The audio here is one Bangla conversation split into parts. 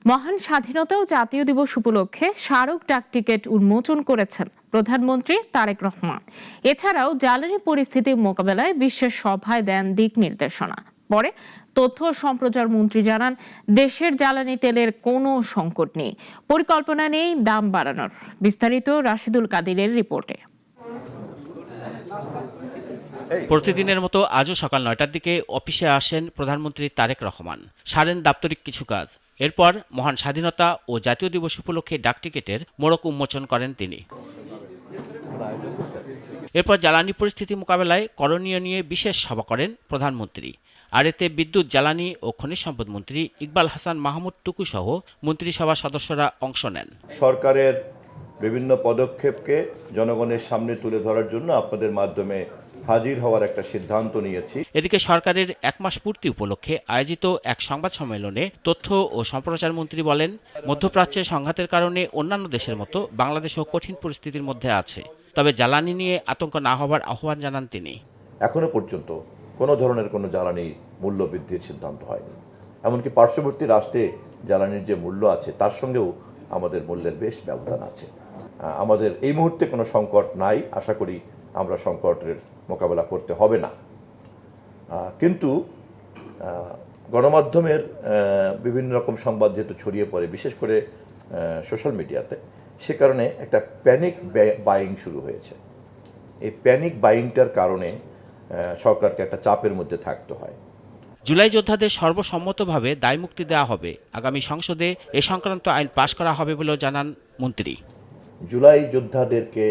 মহান স্বাধীনতা ও জাতীয় দিবস উপলক্ষে স্মারক ডাকটিকিট উন্মোচন করেছেন প্রধানমন্ত্রী তারেক রহমান। এছাড়াও জ্বালানি পরিস্থিতি মোকাবেলায় বিশেষ সভায় দেন দিক নির্দেশনা। পরে তথ্য ও সম্প্রচার মন্ত্রী জানান, দেশের জ্বালানি তেলের কোনো সংকট নেই, পরিকল্পনা নেই দাম বাড়ানোর। বিস্তারিত রাশিদুল কাদিরের রিপোর্টে। প্রতিদিনের মতো আজও সকাল ৯টার দিকে অফিসে আসেন প্রধানমন্ত্রী তারেক রহমান, সারেন দাপ্তরিক কিছু কাজ। এরপর মহান স্বাধীনতা ও জাতীয় দিবস উপলক্ষে ডাকটিকিটের মোড়ক উন্মোচন করেন তিনি। এরপর জ্বালানি পরিস্থিতি মোকাবেলায় করণীয় নিয়ে বিশেষ সভা করেন প্রধানমন্ত্রী। আর এতে বিদ্যুৎ, জ্বালানি ও খনিজ সম্পদ মন্ত্রী ইকবাল হাসান মাহমুদ টুকু সহ মন্ত্রিসভার সদস্যরা অংশ নেন। সরকারের বিভিন্ন পদক্ষেপকে জনগণের সামনে তুলে ধরার জন্য আপনাদের মাধ্যমে হাজির হওয়ার একটা সিদ্ধান্ত নিয়েছি। এদিকে সরকারের ১ মাস পূর্তি উপলক্ষে আয়োজিত এক সংবাদ সম্মেলনে তথ্য ও সম্প্রচার মন্ত্রী বলেন, মধ্যপ্রাচ্যের সংঘাতের কারণে অন্যান্য দেশের মতো বাংলাদেশও কঠিন পরিস্থিতির মধ্যে আছে। তবে জ্বালানি নিয়ে আতঙ্ক না হওয়ার আহ্বান জানান তিনি। এখনো পর্যন্ত কোনো ধরনের কোনো জ্বালানি মূল্য বৃদ্ধির সিদ্ধান্ত হয়নি। এমনকি পার্শ্ববর্তী রাষ্ট্রে জ্বালানির যে মূল্য আছে তার সঙ্গেও আমাদের মূল্যের বেশ ব্যবধান আছে। আমাদের এই মুহূর্তে কোনো সংকট নাই। আশা করি আমরা সংকটের মোকাবেলা করতে হবে না। কিন্তু গণমাধ্যমের বিভিন্ন রকম সংবাদ যেহেতু ছড়িয়ে পড়ে, বিশেষ করে সোশ্যাল মিডিয়াতে, সে কারণে একটা প্যানিক বাইং শুরু হয়েছে। এই প্যানিক বাইংটার কারণে সরকারকে একটা চাপের মধ্যে থাকতে হয়। জুলাই যোদ্ধাদের সর্বসম্মতভাবে দায়মুক্তি দেওয়া হবে। আগামী সংসদে এ সংক্রান্ত আইন পাশ করা হবে বলেও জানান মন্ত্রী। জুলাই যোদ্ধাদেরকে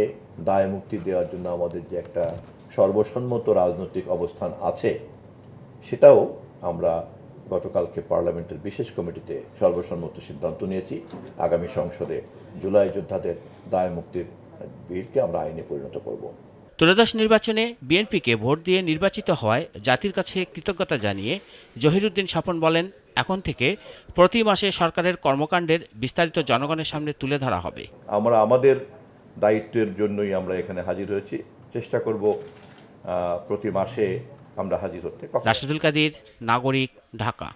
দায়মুক্তি দেওয়ার জন্য আমাদের যে একটা সর্বসম্মত রাজনৈতিক অবস্থান আছে, সেটাও আমরা গতকালকে পার্লামেন্টের বিশেষ কমিটিতে সর্বসম্মত সিদ্ধান্ত নিয়েছি। আগামী সংসদে জুলাই যোদ্ধাদের দায়মুক্তির বিলকে আমরা আইনে পরিণত করব। ত্রয়োদশ নির্বাচনে বিএনপিকে ভোট দিয়ে নির্বাচিত হওয়ায় জাতির কাছে কৃতজ্ঞতা জানিয়ে জহিরুদ্দিন স্বপন বলেন, এখন থেকে প্রতি মাসে সরকারের কর্মকাণ্ডের বিস্তারিত জনগণের সামনে তুলে ধরা হবে। আমরা আমাদের দায়িত্বের জন্যই আমরা এখানে হাজির হয়েছি। চেষ্টা করব প্রতি মাসে আমরা হাজির হতে। রাশিদুল কাদির, নাগরিক, ঢাকা।